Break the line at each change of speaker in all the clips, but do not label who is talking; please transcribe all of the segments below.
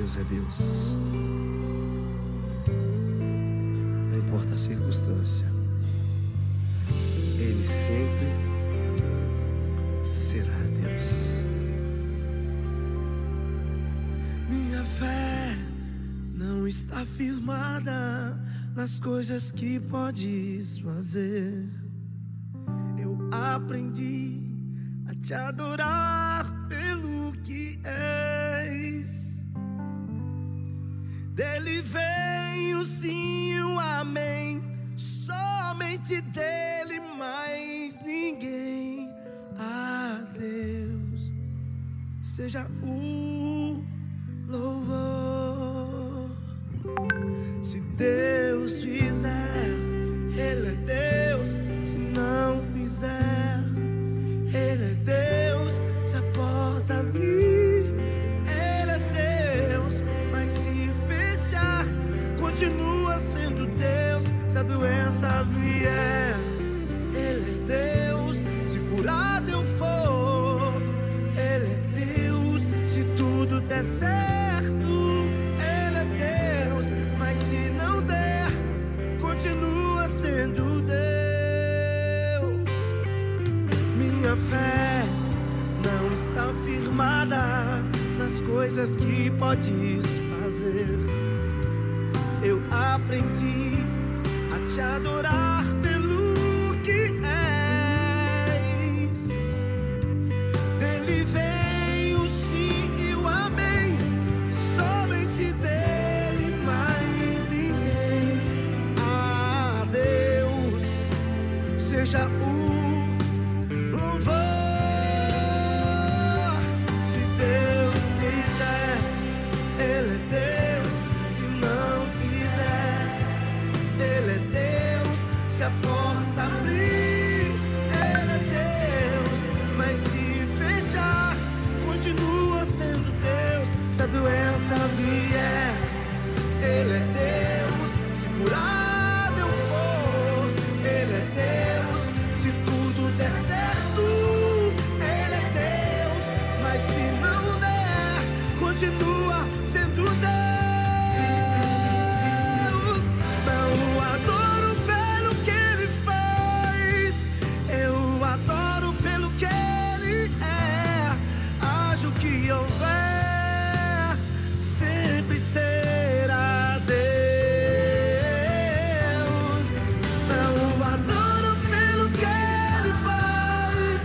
Deus é Deus. Não importa a circunstância, Ele sempre será Deus. Minha fé não está firmada nas coisas que podes fazer. Eu aprendi a te adorar pelo que és. Dele vem o sim e o amém, somente dele, mais ninguém. A Deus seja o louvor. Se Deus fizer, Ele é Deus. Se não fizer, Ele é Deus. Se a porta abrir, Ele é Deus. Mas se fechar, continua sendo Deus. Se a doença vier, Ele é Deus. Se curado eu for, Ele é Deus. Se tudo der certo, Ele é Deus. Mas se não der, continua sendo Deus. Minha fé não está firmada nas coisas que podes fazer. Eu aprendi a te adorar pelo que és. Dele vem o sim e o amém, somente dele, mais ninguém. A Deus seja o louvor. Se Deus fizer, Ele é Deus. Se não fizer, Ele é Deus. Se a porta abrir, Ele é Deus. Mas se fechar, continua sendo Deus. Se a doença vier, Ele é Deus. Se curado eu for, Ele é Deus. Se tudo der certo, Ele é Deus. Mas se não der, continua sendo Deus. Não o adoro pelo que Ele faz, eu adoro pelo que Ele é. Haja o que houver, sempre será Deus. Não o adoro pelo que Ele faz,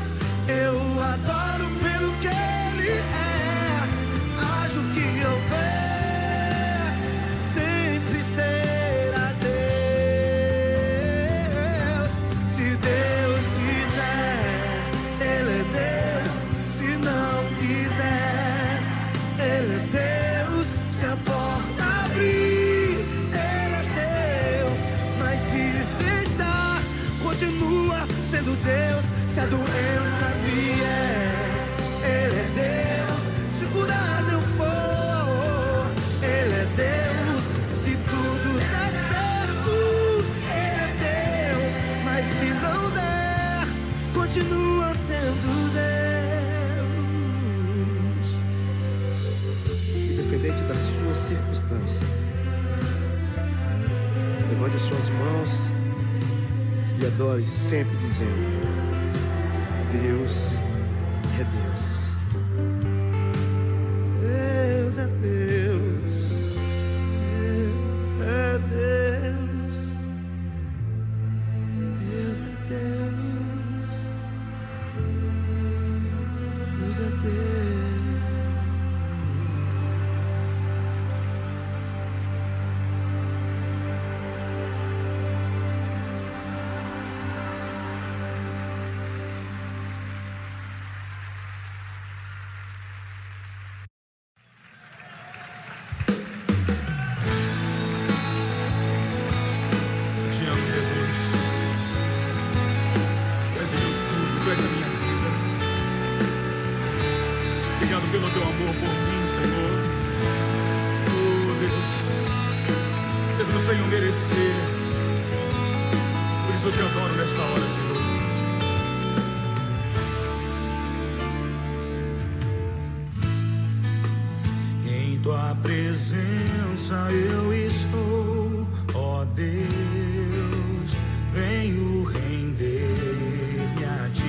eu adoro pelo que Ele é. Haja o que houver, sempre será Deus. Se Deus quiser, Ele é Deus. Se não quiser, Ele é Deus. Se a porta abrir, Ele é Deus. Mas se fechar, continua sendo Deus. Se a doença vier, Ele é Deus. Se curado eu for, Ele é Deus. Se tudo der certo, Ele é Deus. Mas se não der, continua sendo Deus. Independente da sua circunstância, levante as suas mãos e adore sempre dizendo: Deus é Deus. Deus é Deus. Deus é Deus. Deus é Deus. Deus é Deus.
Te amo, Jesus. Tu és o meu tudo, tu és a minha vida. Obrigado pelo teu amor por mim, Senhor. Oh, Deus. Mesmo sem eu merecer. Por isso eu te adoro nesta hora, Senhor. Em tua tua presença eu estou, ó Deus, venho render-me a ti.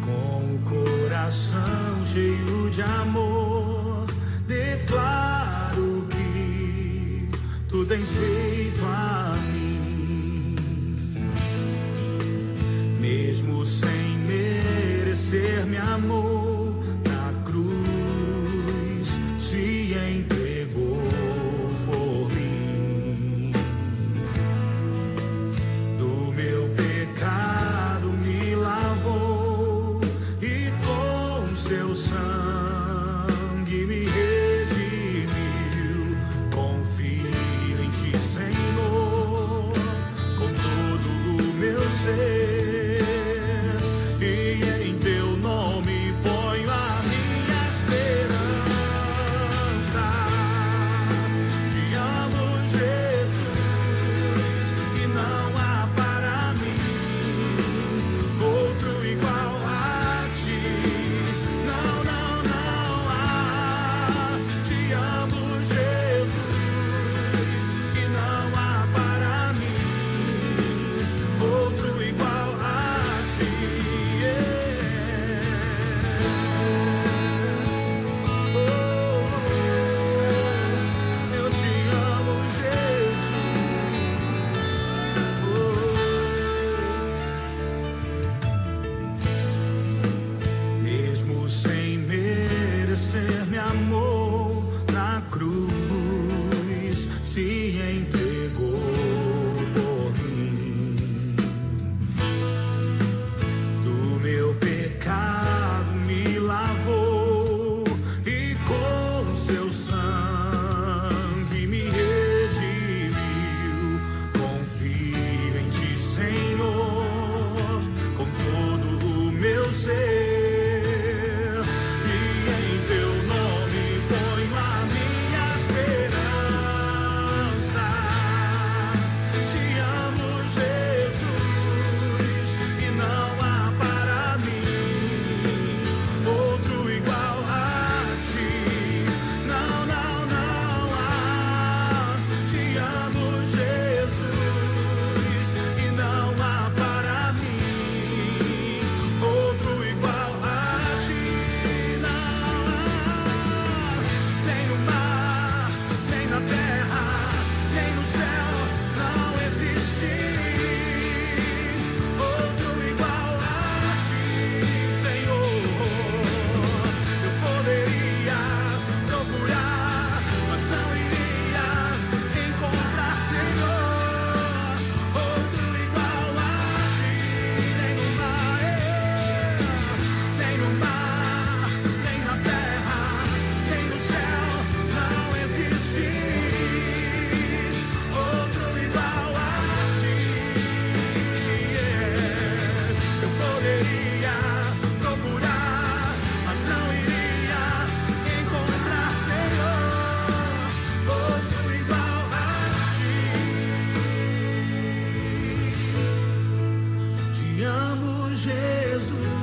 Com o coração cheio de amor, declaro que tu tens feito a mim, mesmo sem merecer meu amor, na cruz se entregou por mim. Do meu pecado me lavou e com seu sangue me redimiu. Confio em ti, Senhor, com todo o meu ser. Se entregou por mim. Do meu pecado me lavou e com seu sangue me redimiu. Confio em ti, Senhor, com todo o meu ser.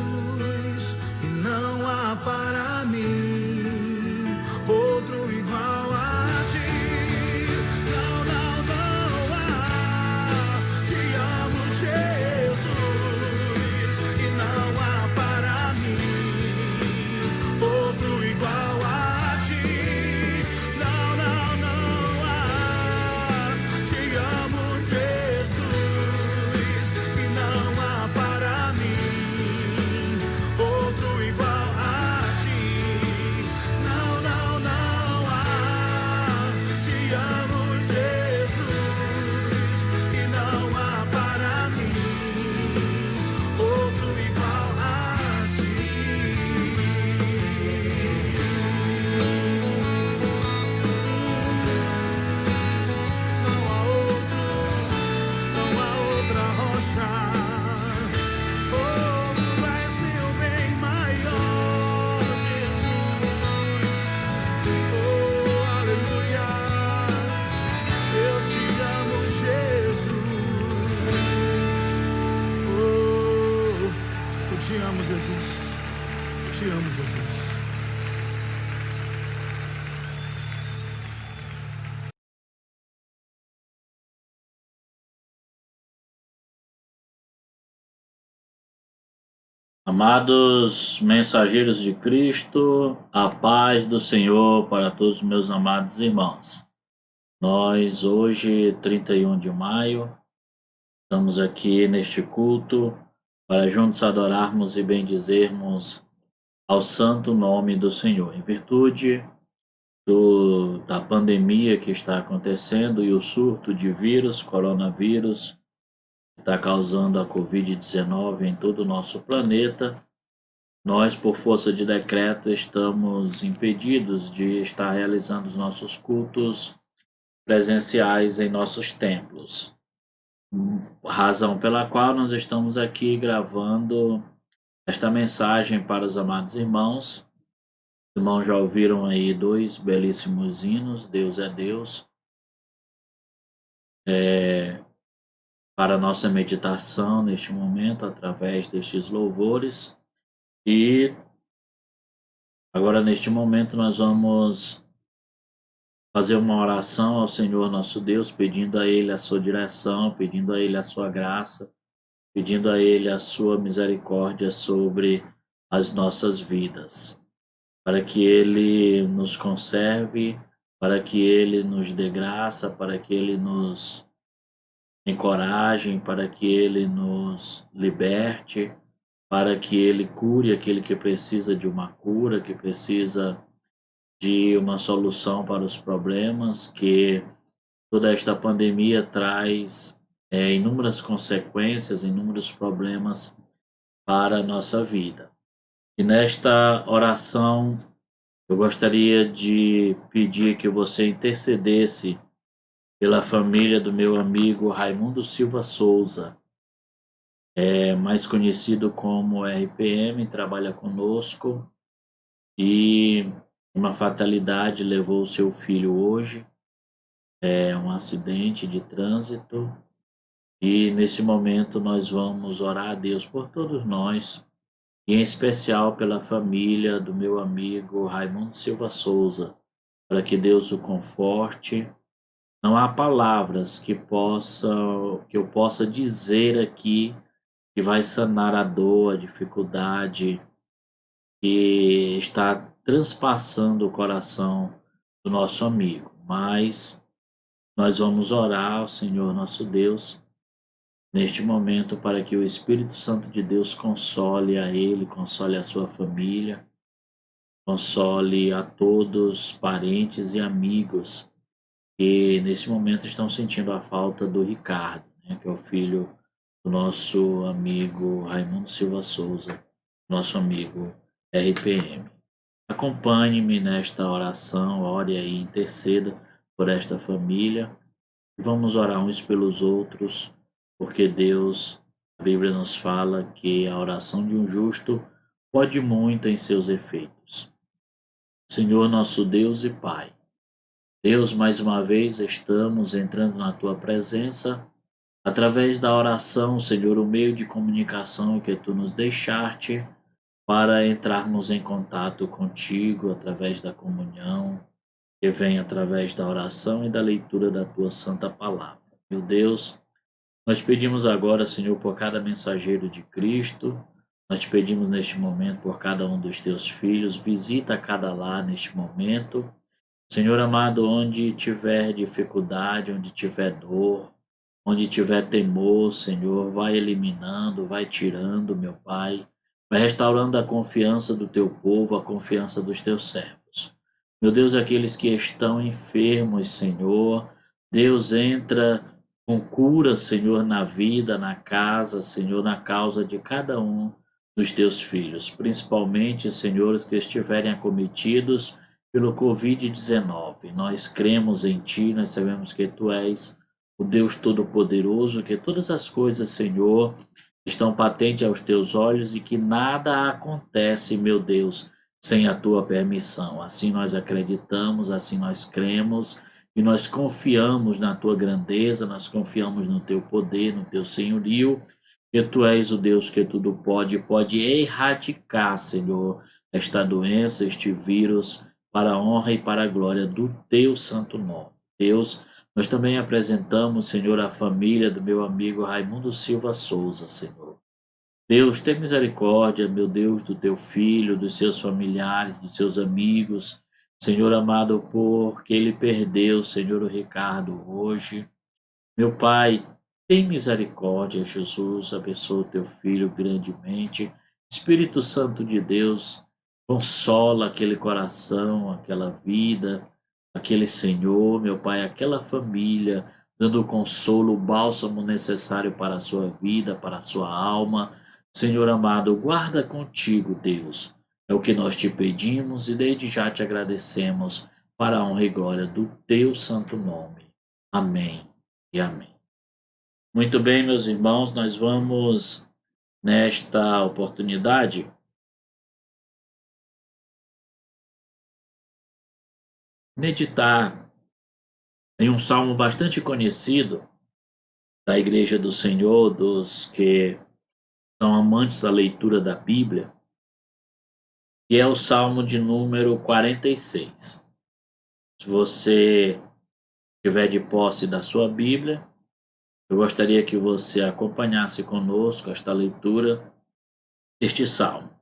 Jesus, e não há para mim outro igual a ti. Não, não, não há. Te amo, Jesus, e não há para mim outro igual a ti. Não, não, não há. Te amo, Jesus, e não há para mim outro igual a ti. Não, não, não há. Te amo, Jesus, e não há para mim outro igual a ti. Não há outro, não há outra rocha. Oh, tu és meu bem maior, Jesus. Oh, aleluia. Eu te amo, Jesus. Oh, eu te amo, Jesus. Eu te amo, Jesus.
Amados mensageiros de Cristo, a paz do Senhor para todos os meus amados irmãos. Nós, hoje, 31 de maio, estamos aqui neste culto para juntos adorarmos e bendizermos ao santo nome do Senhor, em virtude da pandemia que está acontecendo e o surto de vírus, coronavírus, que está causando a Covid-19 em todo o nosso planeta. Nós, por força de decreto, estamos impedidos de estar realizando os nossos cultos presenciais em nossos templos. Razão pela qual nós estamos aqui gravando esta mensagem para os amados irmãos. Os irmãos já ouviram aí dois belíssimos hinos, Deus é Deus, para a nossa meditação neste momento, através destes louvores. E agora, neste momento, nós vamos fazer uma oração ao Senhor nosso Deus, pedindo a Ele a sua direção, pedindo a Ele a sua graça, pedindo a Ele a sua misericórdia sobre as nossas vidas, para que Ele nos conserve, para que Ele nos dê graça, para que Ele nos encoraje, para que Ele nos liberte, para que Ele cure aquele que precisa de uma cura, que precisa de uma solução para os problemas, que toda esta pandemia traz inúmeras consequências, inúmeros problemas para a nossa vida. E nesta oração, eu gostaria de pedir que você intercedesse pela família do meu amigo Raimundo Silva Souza, mais conhecido como RPM, trabalha conosco e uma fatalidade levou seu filho hoje, um acidente de trânsito, e nesse momento nós vamos orar a Deus por todos nós, e em especial pela família do meu amigo Raimundo Silva Souza, para que Deus o conforte. Não há palavras que eu possa dizer aqui que vai sanar a dor, a dificuldade que está transpassando o coração do nosso amigo, mas nós vamos orar ao Senhor nosso Deus neste momento para que o Espírito Santo de Deus console a ele, console a sua família, console a todos, parentes e amigos que nesse momento estão sentindo a falta do Ricardo, que é o filho do nosso amigo Raimundo Silva Souza, nosso amigo RPM. Acompanhe-me nesta oração, ore aí, interceda por esta família. E vamos orar uns pelos outros, porque Deus, a Bíblia nos fala que a oração de um justo pode muito em seus efeitos. Senhor nosso Deus e Pai, Deus, mais uma vez estamos entrando na Tua presença, através da oração, Senhor, o meio de comunicação que Tu nos deixaste, para entrarmos em contato contigo através da comunhão, que vem através da oração e da leitura da tua santa palavra. Meu Deus, nós pedimos agora, Senhor, por cada mensageiro de Cristo, nós te pedimos neste momento por cada um dos teus filhos, visita cada lar neste momento. Senhor amado, onde tiver dificuldade, onde tiver dor, onde tiver temor, Senhor, vai eliminando, vai tirando, meu Pai, vai restaurando a confiança do teu povo, a confiança dos teus servos. Meu Deus, aqueles que estão enfermos, Senhor, Deus entra com cura, Senhor, na vida, na casa, Senhor, na causa de cada um dos teus filhos, principalmente, Senhor, os que estiverem acometidos pelo Covid-19. Nós cremos em Ti, nós sabemos que Tu és o Deus Todo-Poderoso, que todas as coisas, Senhor, estão patentes aos Teus olhos e que nada acontece, meu Deus, sem a Tua permissão. Assim nós acreditamos, assim nós cremos e nós confiamos na Tua grandeza, nós confiamos no Teu poder, no Teu senhorio, que Tu és o Deus que tudo pode erradicar, Senhor, esta doença, este vírus, para a honra e para a glória do Teu santo nome. Deus, nós também apresentamos, Senhor, a família do meu amigo Raimundo Silva Souza, Senhor. Deus, tem misericórdia, meu Deus, do teu filho, dos seus familiares, dos seus amigos. Senhor amado, porque ele perdeu, Senhor, o Ricardo hoje. Meu Pai, tem misericórdia, Jesus, abençoa o teu filho grandemente. Espírito Santo de Deus, consola aquele coração, aquela vida, aquele Senhor, meu Pai, aquela família, dando o consolo, o bálsamo necessário para a sua vida, para a sua alma. Senhor amado, guarda contigo, Deus. É o que nós te pedimos e desde já te agradecemos para a honra e glória do teu santo nome. Amém e amém. Muito bem, meus irmãos, nós vamos, nesta oportunidade, meditar em um salmo bastante conhecido da Igreja do Senhor, dos que são amantes da leitura da Bíblia, que é o salmo de número 46. Se você tiver de posse da sua Bíblia, eu gostaria que você acompanhasse conosco esta leitura deste salmo.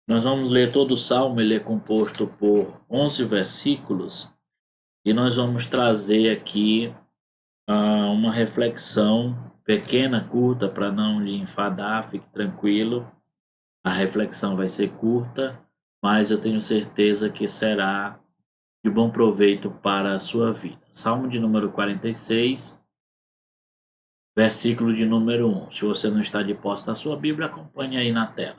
Nós vamos ler todo o salmo, ele é composto por 11 versículos, e nós vamos trazer aqui uma reflexão pequena, curta, para não lhe enfadar, fique tranquilo. A reflexão vai ser curta, mas eu tenho certeza que será de bom proveito para a sua vida. Salmo de número 46, versículo de número 1. Se você não está de posse da sua Bíblia, acompanhe aí na tela.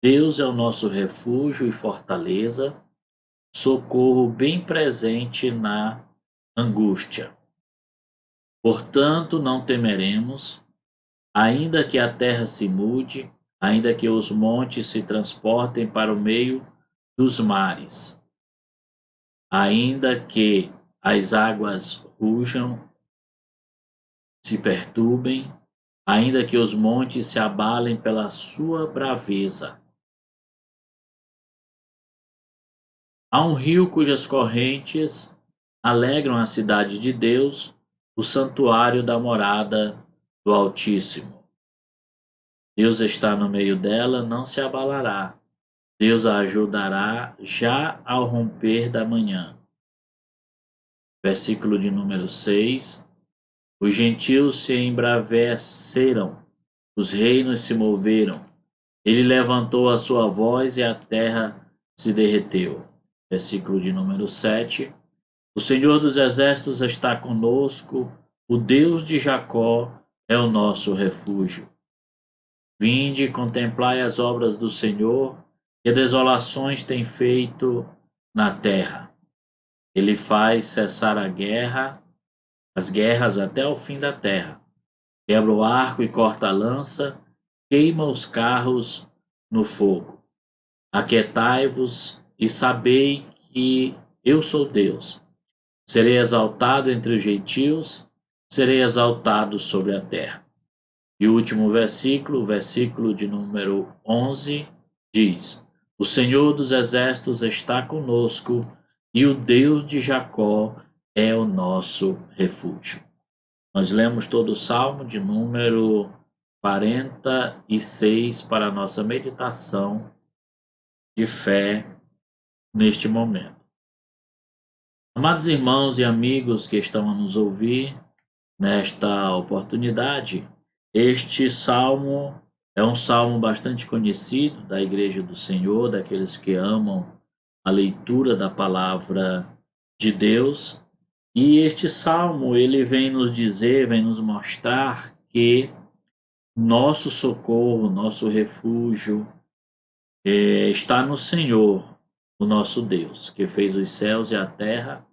Deus é o nosso refúgio e fortaleza, socorro bem presente na angústia. Portanto, não temeremos, ainda que a terra se mude, ainda que os montes se transportem para o meio dos mares, ainda que as águas rujam, se perturbem, ainda que os montes se abalem pela sua braveza. Há um rio cujas correntes alegram a cidade de Deus, o santuário da morada do Altíssimo. Deus está no meio dela, não se abalará. Deus a ajudará já ao romper da manhã. Versículo de número 6. Os gentios se embraveceram, os reinos se moveram. Ele levantou a sua voz e a terra se derreteu. Versículo de número 7. O Senhor dos Exércitos está conosco, o Deus de Jacó é o nosso refúgio. Vinde e contemplai as obras do Senhor, que desolações tem feito na terra. Ele faz cessar as guerras até o fim da terra. Quebra o arco e corta a lança, queima os carros no fogo. Aquietai-vos e sabei que eu sou Deus. Serei exaltado entre os gentios, serei exaltado sobre a terra. E o último versículo, o versículo de número 11, diz: O Senhor dos Exércitos está conosco e o Deus de Jacó é o nosso refúgio. Nós lemos todo o salmo de número 46 para a nossa meditação de fé neste momento. Amados irmãos e amigos que estão a nos ouvir nesta oportunidade, este salmo é um salmo bastante conhecido da Igreja do Senhor, daqueles que amam a leitura da palavra de Deus. E este salmo, ele vem nos dizer, vem nos mostrar que nosso socorro, nosso refúgio está no Senhor, o nosso Deus, que fez os céus e a terra,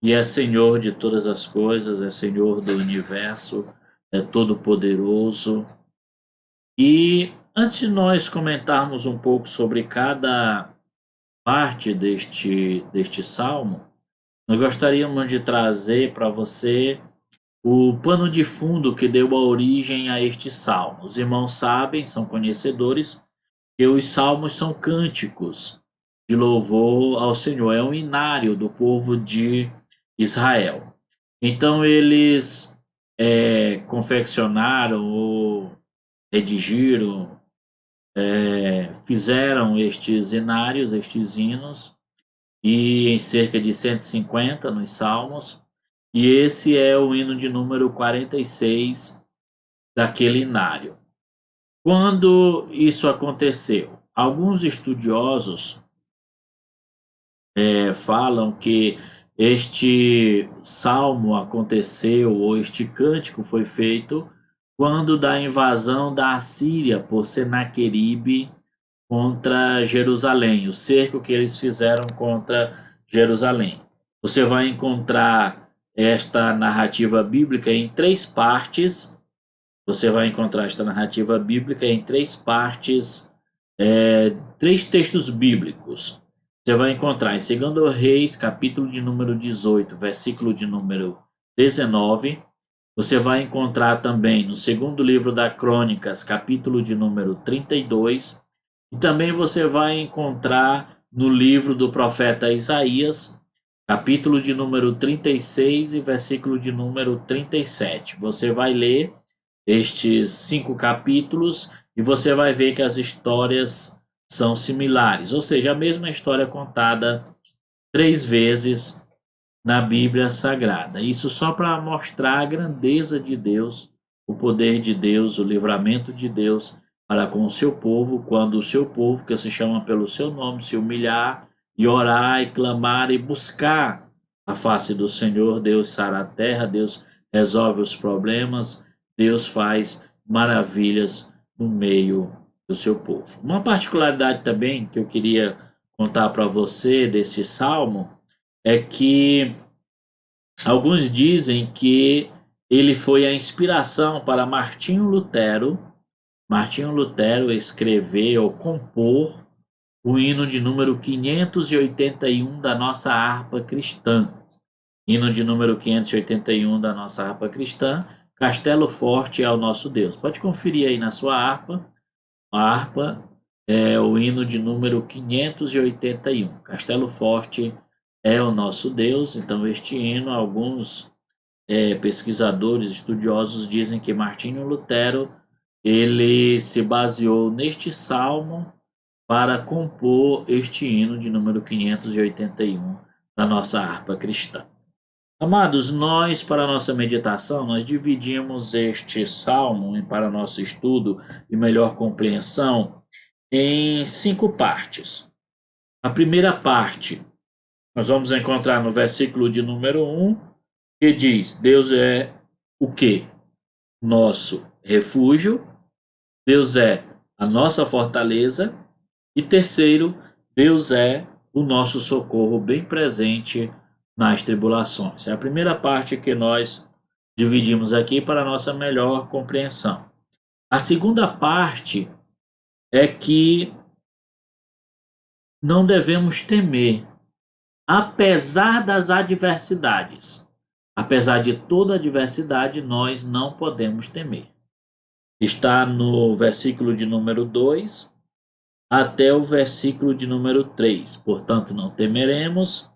e é Senhor de todas as coisas, é Senhor do universo, é todo-poderoso. E antes de nós comentarmos um pouco sobre cada parte deste salmo, nós gostaríamos de trazer para você o pano de fundo que deu a origem a este salmo. Os irmãos sabem, são conhecedores, que os salmos são cânticos de louvor ao Senhor, é um inário do povo de Israel. Então eles confeccionaram ou redigiram fizeram estes inários, estes hinos, e em cerca de 150 nos Salmos, e esse é o hino de número 46 daquele inário. Quando isso aconteceu? Alguns estudiosos falam que este salmo aconteceu, ou este cântico foi feito, quando da invasão da Assíria por Senaqueribe contra Jerusalém, o cerco que eles fizeram contra Jerusalém. Você vai encontrar esta narrativa bíblica em 3 partes. Você vai encontrar esta narrativa bíblica em 3 partes, 3 textos bíblicos. Você vai encontrar em 2 Reis, capítulo de número 18, versículo de número 19. Você vai encontrar também no 2º livro da Crônicas, capítulo de número 32. E também você vai encontrar no livro do profeta Isaías, capítulo de número 36 e versículo de número 37. Você vai ler estes 5 capítulos e você vai ver que as histórias são similares, ou seja, a mesma história contada 3 vezes na Bíblia Sagrada. Isso só para mostrar a grandeza de Deus, o poder de Deus, o livramento de Deus para com o seu povo, quando o seu povo, que se chama pelo seu nome, se humilhar e orar e clamar e buscar a face do Senhor, Deus sara a terra, Deus resolve os problemas, Deus faz maravilhas no meio do seu povo. Uma particularidade também que eu queria contar para você desse salmo é que alguns dizem que ele foi a inspiração para Martinho Lutero escrever ou compor o hino de número 581 da nossa harpa cristã. Hino de número 581 da nossa harpa cristã, Castelo Forte é o nosso Deus. Pode conferir aí na sua harpa. A harpa é o hino de número 581. Castelo Forte é o nosso Deus. Então, este hino, alguns pesquisadores, estudiosos dizem que Martinho Lutero ele se baseou neste salmo para compor este hino de número 581 da nossa harpa cristã. Amados, nós, para a nossa meditação, nós dividimos este salmo para nosso estudo e melhor compreensão em 5 partes. A primeira parte, nós vamos encontrar no versículo de número 1, que diz: Deus é o quê? Nosso refúgio, Deus é a nossa fortaleza, e terceiro, Deus é o nosso socorro bem presente nas tribulações. É a primeira parte que nós dividimos aqui para a nossa melhor compreensão. A segunda parte é que não devemos temer, apesar das adversidades. Apesar de toda adversidade, nós não podemos temer. Está no versículo de número 2 até o versículo de número 3. Portanto, não temeremos,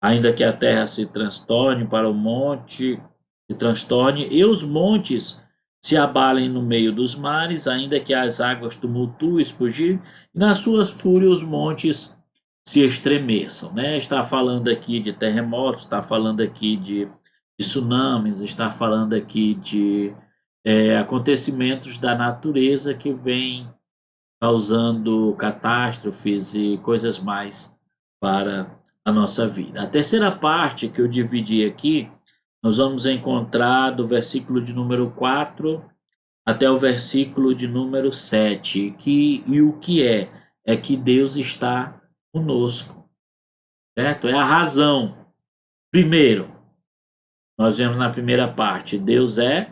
ainda que a terra se transtorne para o monte, se transtorne, e os montes se abalem no meio dos mares, ainda que as águas tumultuem, fugir, e nas suas fúrias os montes se estremeçam. Está falando aqui de terremotos, está falando aqui de tsunamis, está falando aqui de acontecimentos da natureza que vêm causando catástrofes e coisas mais para a nossa vida. A terceira parte que eu dividi aqui, nós vamos encontrar do versículo de número 4 até o versículo de número 7, e o que é que Deus está conosco, certo? É a razão. Primeiro, nós vemos na primeira parte, Deus é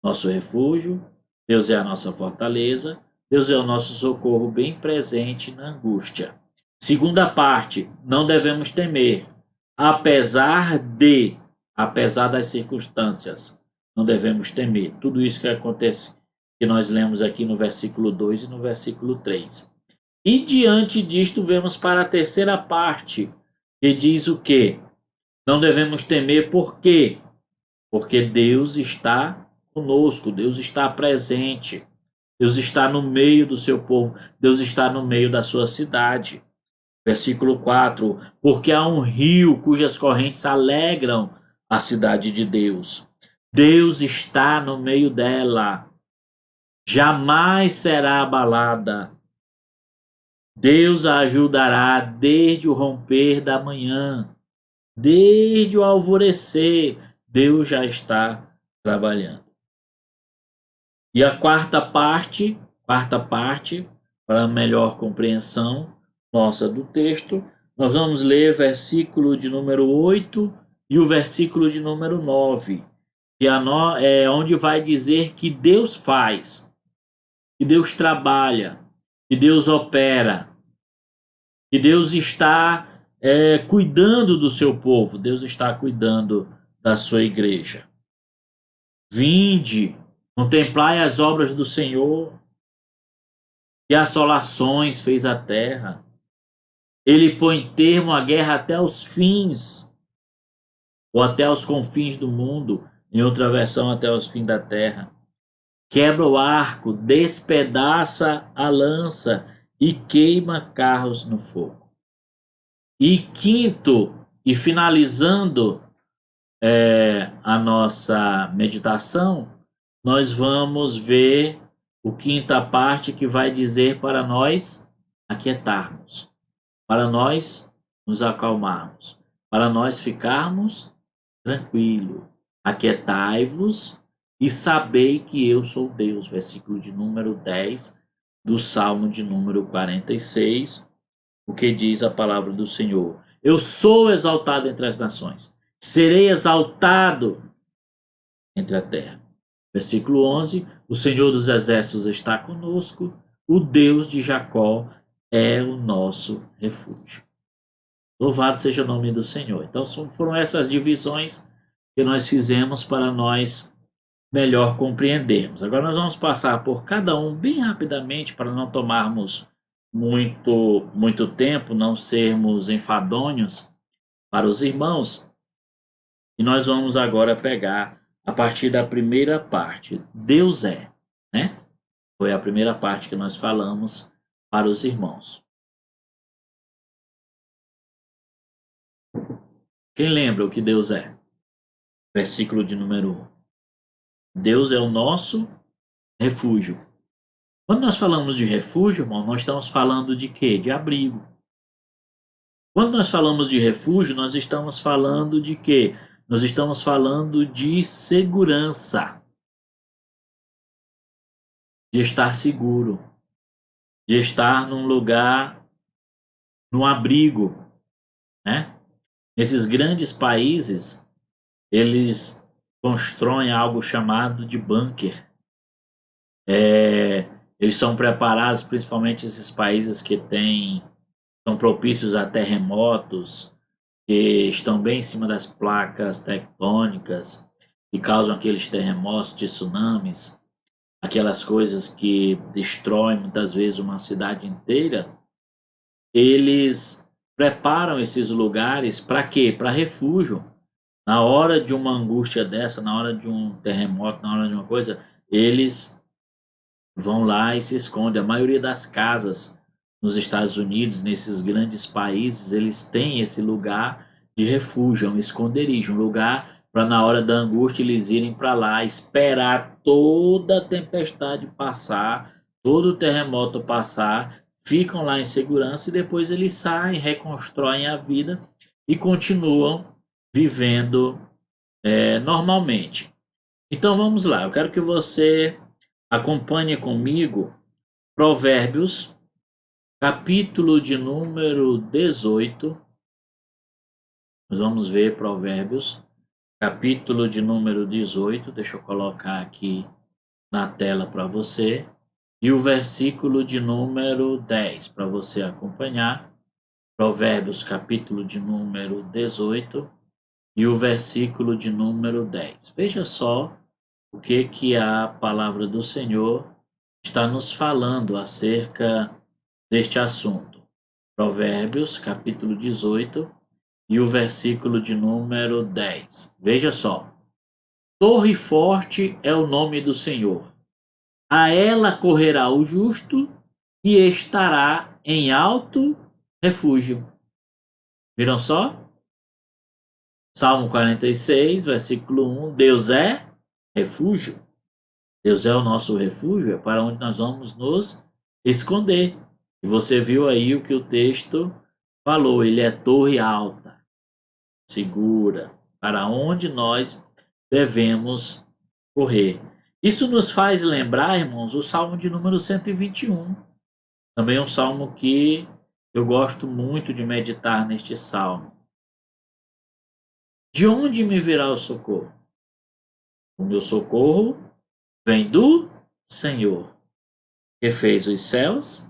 nosso refúgio, Deus é a nossa fortaleza, Deus é o nosso socorro bem presente na angústia. Segunda parte, não devemos temer, apesar das circunstâncias, não devemos temer. Tudo isso que acontece, que nós lemos aqui no versículo 2 e no versículo 3. E diante disto, vemos para a terceira parte, que diz o quê? Não devemos temer, por quê? Porque Deus está conosco, Deus está presente. Deus está no meio do seu povo. Deus está no meio da sua cidade. Versículo 4. Porque há um rio cujas correntes alegram a cidade de Deus. Deus está no meio dela. Jamais será abalada. Deus a ajudará desde o romper da manhã. Desde o alvorecer, Deus já está trabalhando. E a quarta parte, para melhor compreensão nossa do texto, nós vamos ler versículo de número 8 e o versículo de número 9, que é onde vai dizer que Deus faz, que Deus trabalha, que Deus opera, que Deus está cuidando do seu povo, Deus está cuidando da sua igreja. Vinde, contemplai as obras do Senhor, que assolações fez a terra. Ele põe termo à guerra até os fins, ou até os confins do mundo, em outra versão, até os fins da terra. Quebra o arco, despedaça a lança e queima carros no fogo. E quinto, e finalizando a nossa meditação, nós vamos ver o quinta parte que vai dizer para nós aquietarmos, para nós nos acalmarmos, para nós ficarmos tranquilos. Aquietai-vos e sabei que eu sou Deus. Versículo de número 10 do Salmo de número 46, o que diz a palavra do Senhor. Eu sou exaltado entre as nações, serei exaltado entre a terra. Versículo 11, o Senhor dos exércitos está conosco, o Deus de Jacó é o nosso refúgio. Louvado seja o nome do Senhor. Então foram essas divisões que nós fizemos para nós melhor compreendermos. Agora nós vamos passar por cada um bem rapidamente para não tomarmos muito tempo, não sermos enfadonhos para os irmãos. E nós vamos agora pegar a partir da primeira parte. Deus é, né? Foi a primeira parte que nós falamos para os irmãos. Quem lembra o que Deus é? Versículo de número 1. Deus é o nosso refúgio. Quando nós falamos de refúgio, irmão, nós estamos falando de quê? De abrigo. Quando nós falamos de refúgio, nós estamos falando de quê? Nós estamos falando de segurança. De estar seguro. De estar num lugar, num abrigo, né? Nesses grandes países, eles constroem algo chamado de bunker. Eles são preparados, principalmente esses países que são propícios a terremotos, que estão bem em cima das placas tectônicas, que causam aqueles terremotos, de tsunamis, aquelas coisas que destroem muitas vezes uma cidade inteira. Eles preparam esses lugares para quê? Para refúgio. Na hora de uma angústia dessa, na hora de um terremoto, na hora de uma coisa, eles vão lá e se escondem. A maioria das casas nos Estados Unidos, nesses grandes países, eles têm esse lugar de refúgio, um esconderijo, um lugar para na hora da angústia eles irem para lá, esperar toda a tempestade passar, todo o terremoto passar, ficam lá em segurança e depois eles saem, reconstroem a vida e continuam vivendo normalmente. Então vamos lá, eu quero que você acompanhe comigo Provérbios, capítulo de número 18. Nós vamos ver Provérbios, capítulo de número 18. Deixa eu colocar aqui na tela para você. E o versículo de número 10, para você acompanhar. Provérbios, capítulo de número 18. E o versículo de número 10. Veja só o que a palavra do Senhor está nos falando acerca deste assunto. Provérbios, capítulo 18, e o versículo de número 10. Veja só. Torre forte é o nome do Senhor. A ela correrá o justo e estará em alto refúgio. Viram só? Salmo 46, versículo 1. Deus é refúgio. Deus é o nosso refúgio, é para onde nós vamos nos esconder. E você viu aí o que o texto falou. Ele é torre alta, segura, para onde nós devemos correr. Isso nos faz lembrar, irmãos, o Salmo de número 121. Também um salmo que eu gosto muito de meditar neste salmo. De onde me virá o socorro? O meu socorro vem do Senhor, que fez os céus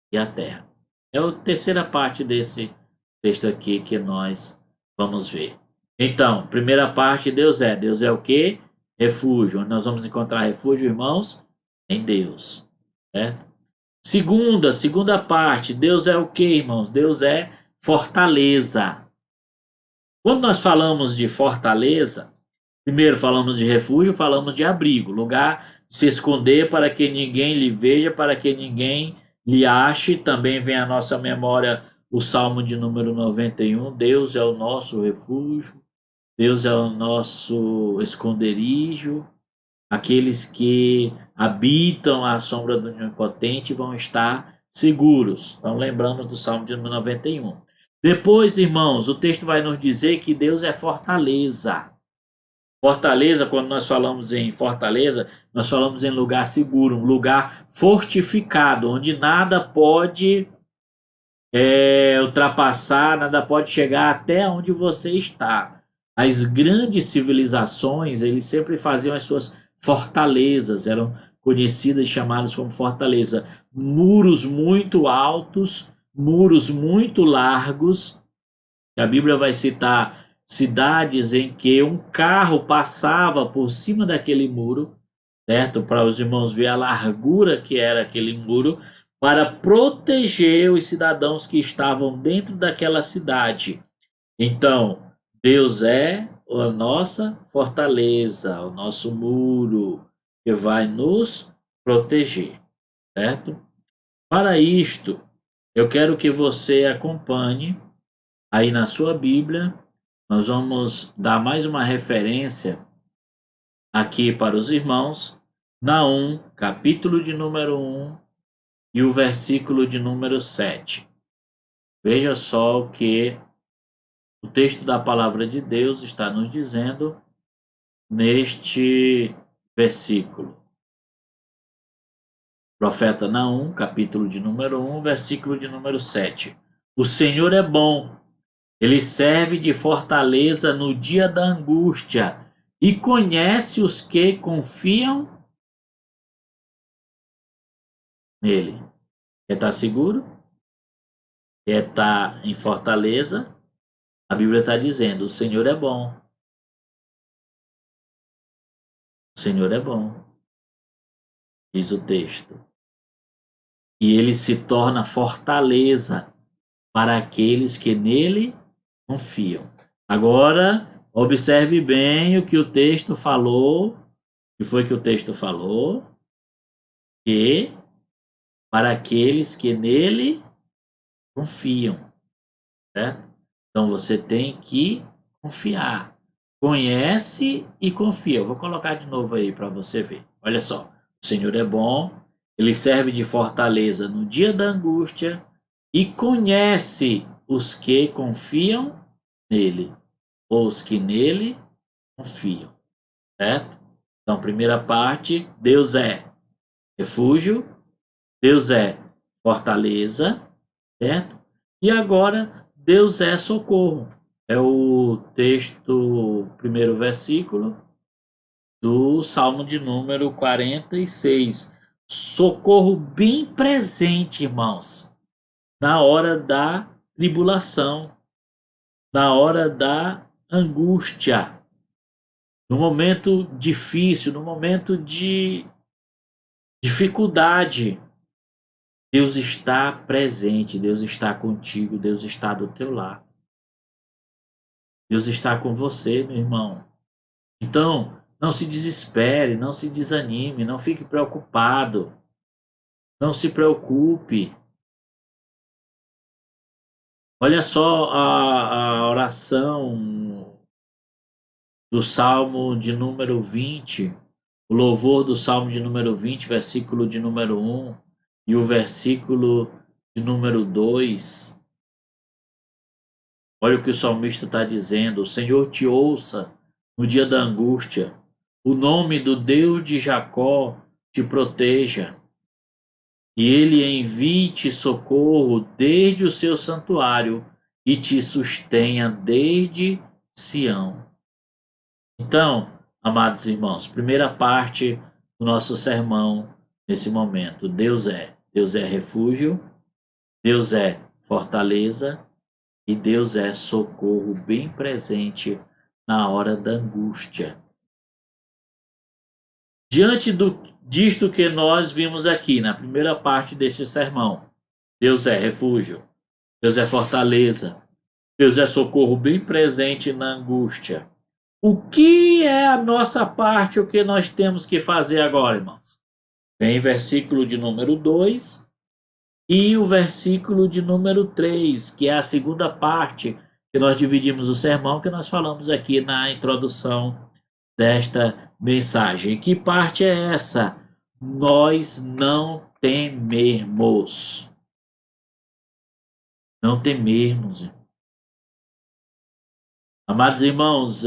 e a terra. É a terceira parte desse texto aqui que nós vamos ver. Então, primeira parte, Deus é. Deus é o quê? Refúgio. Onde nós vamos encontrar refúgio, irmãos? Em Deus. Certo? Segunda parte, Deus é o quê, irmãos? Deus é fortaleza. Quando nós falamos de fortaleza, primeiro falamos de refúgio, falamos de abrigo, lugar de se esconder para que ninguém lhe veja, para que ninguém lhe ache. Também vem à nossa memória o Salmo de número 91. Deus é o nosso refúgio, Deus é o nosso esconderijo. Aqueles que habitam à sombra do Onipotente vão estar seguros. Então lembramos do Salmo de número 91. Depois, irmãos, o texto vai nos dizer que Deus é fortaleza. Fortaleza, quando nós falamos em fortaleza, nós falamos em lugar seguro, um lugar fortificado, onde nada pode ultrapassar, nada pode chegar até onde você está. As grandes civilizações, eles sempre faziam as suas fortalezas, eram conhecidas e chamadas como fortaleza. Muros muito altos, muros muito largos. A Bíblia vai citar cidades em que um carro passava por cima daquele muro, certo? Para os irmãos ver a largura que era aquele muro, para proteger os cidadãos que estavam dentro daquela cidade. Então, Deus é a nossa fortaleza, o nosso muro, que vai nos proteger, certo? Para isto, eu quero que você acompanhe aí na sua Bíblia. Nós vamos dar mais uma referência aqui para os irmãos, Naum, capítulo de número 1 e o versículo de número 7. Veja só o que o texto da palavra de Deus está nos dizendo neste versículo. Profeta Naum, capítulo de número 1, versículo de número 7. O Senhor é bom, ele serve de fortaleza no dia da angústia e conhece os que confiam nele. Quer estar seguro? Quer estar em fortaleza? A Bíblia está dizendo, o Senhor é bom. O Senhor é bom, diz o texto. E ele se torna fortaleza para aqueles que nele confiam. Agora, observe bem o que o texto falou. O que foi que o texto falou? Que para aqueles que nele confiam, certo? Então você tem que confiar. Conhece e confia. Eu vou colocar de novo aí para você ver. Olha só. O Senhor é bom, ele serve de fortaleza no dia da angústia e conhece os que confiam nele, ou os que nele confiam, certo? Então, primeira parte, Deus é refúgio, Deus é fortaleza, certo? E agora, Deus é socorro. É o texto, primeiro versículo do Salmo de número 46. Socorro bem presente, irmãos, na hora da tribulação, na hora da angústia, no momento difícil, no momento de dificuldade. Deus está presente, Deus está contigo, Deus está do teu lado. Deus está com você, meu irmão. Então, Não se desespere, não se desanime, não fique preocupado, não se preocupe. Olha só a oração do Salmo de número 20, o louvor do Salmo de número 20, versículo de número 1 e o versículo de número 2. Olha o que o salmista está dizendo: o Senhor te ouça no dia da angústia, o nome do Deus de Jacó te proteja, e ele envie-te socorro desde o seu santuário e te sustenha desde Sião. Então, amados irmãos, primeira parte do nosso sermão nesse momento: Deus é refúgio, Deus é fortaleza e Deus é socorro bem presente na hora da angústia. Diante disto que nós vimos aqui na primeira parte deste sermão, Deus é refúgio, Deus é fortaleza, Deus é socorro bem presente na angústia. O que é a nossa parte, o que nós temos que fazer agora, irmãos? Vem versículo de número 2 e o versículo de número 3, que é a segunda parte que nós dividimos o sermão, que nós falamos aqui na introdução desta mensagem. Que parte é essa? Nós não temermos. Não temermos. Amados irmãos,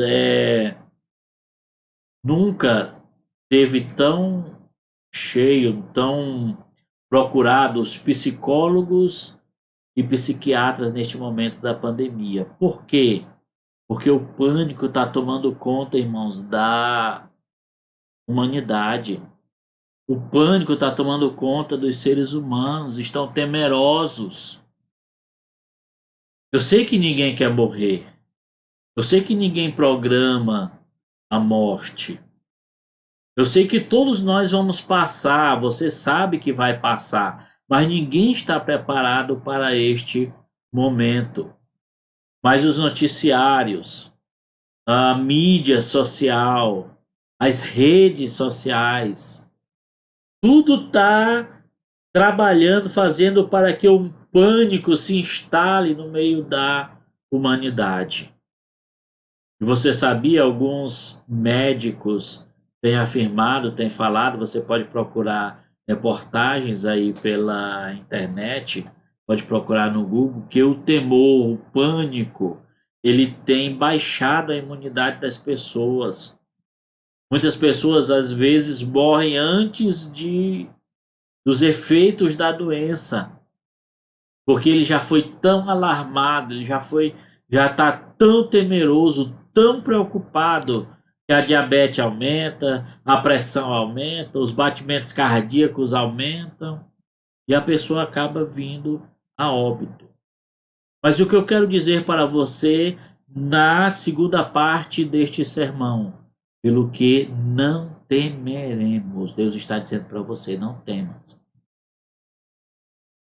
nunca teve tão cheio, tão procurado os psicólogos e psiquiatras neste momento da pandemia. Por quê? Porque o pânico está tomando conta, irmãos, da humanidade. O pânico está tomando conta dos seres humanos, estão temerosos. Eu sei que ninguém quer morrer. Eu sei que ninguém programa a morte. Eu sei que todos nós vamos passar, você sabe que vai passar, mas ninguém está preparado para este momento. Mas os noticiários, a mídia social, as redes sociais, tudo está trabalhando, fazendo para que um pânico se instale no meio da humanidade. E você sabia, alguns médicos têm afirmado, têm falado, você pode procurar reportagens aí pela internet, pode procurar no Google, que o temor, o pânico, ele tem baixado a imunidade das pessoas. Muitas pessoas, às vezes, morrem antes dos efeitos da doença, porque ele já foi tão alarmado, ele já está tão temeroso, tão preocupado, que a diabetes aumenta, a pressão aumenta, os batimentos cardíacos aumentam e a pessoa acaba vindo a óbito. Mas o que eu quero dizer para você na segunda parte deste sermão, pelo que não temeremos, Deus está dizendo para você: não temas.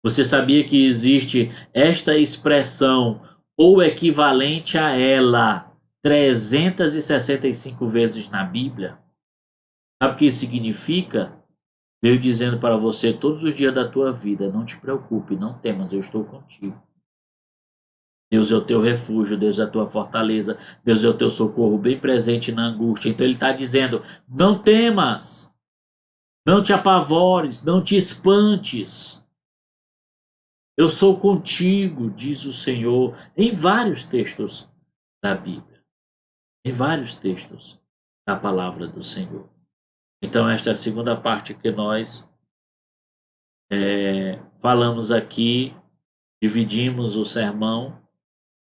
Você sabia que existe esta expressão ou equivalente a ela 365 vezes na Bíblia? Sabe o que isso significa? Deus dizendo para você todos os dias da tua vida: não te preocupe, não temas, eu estou contigo. Deus é o teu refúgio, Deus é a tua fortaleza, Deus é o teu socorro bem presente na angústia. Então ele está dizendo: não temas, não te apavores, não te espantes. Eu sou contigo, diz o Senhor, em vários textos da Bíblia, em vários textos da palavra do Senhor. Então esta é a segunda parte que nós falamos aqui, dividimos o sermão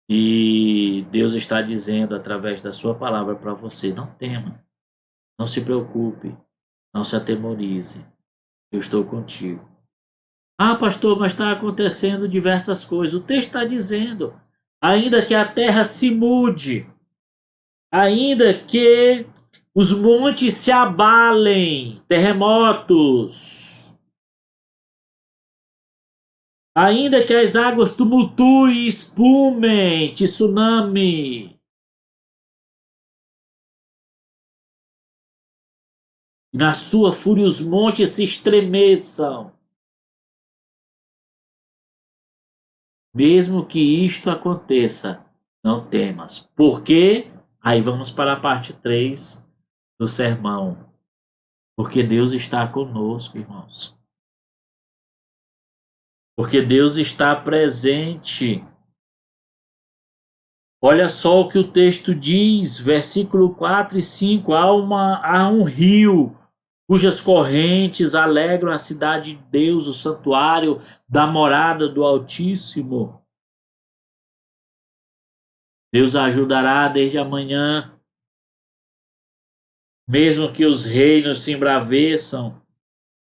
e Deus está dizendo através da sua palavra para você: não tema, não se preocupe, não se atemorize, eu estou contigo. Ah, pastor, mas está acontecendo diversas coisas. O texto está dizendo: ainda que a terra se mude, ainda que os montes se abalem, terremotos, ainda que as águas tumultuem, espumem, tsunami, e na sua fúria os montes se estremeçam. Mesmo que isto aconteça, não temas. Por quê? Aí vamos para a parte 3 do sermão. Porque Deus está conosco, irmãos. Porque Deus está presente. Olha só o que o texto diz, versículo 4 e 5. Há um rio cujas correntes alegram a cidade de Deus, o santuário da morada do Altíssimo. Deus ajudará desde amanhã, mesmo que os reinos se embraveçam,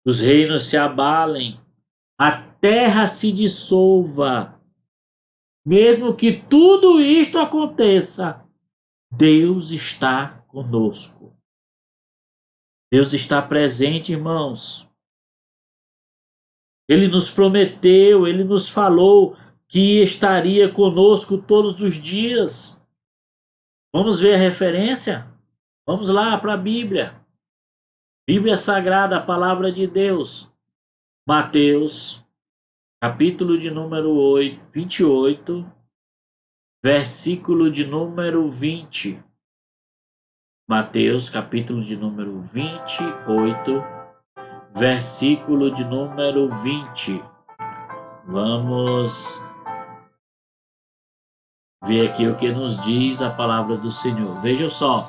os reinos se abalem, a terra se dissolva. Mesmo que tudo isto aconteça, Deus está conosco. Deus está presente, irmãos. Ele nos prometeu, ele nos falou que estaria conosco todos os dias. Vamos ver a referência? Vamos lá para a Bíblia. Bíblia Sagrada, a palavra de Deus. Mateus, capítulo de número 28, versículo de número 20. Mateus, capítulo de número 28, versículo de número 20. Vamos ver aqui o que nos diz a palavra do Senhor. Vejam só.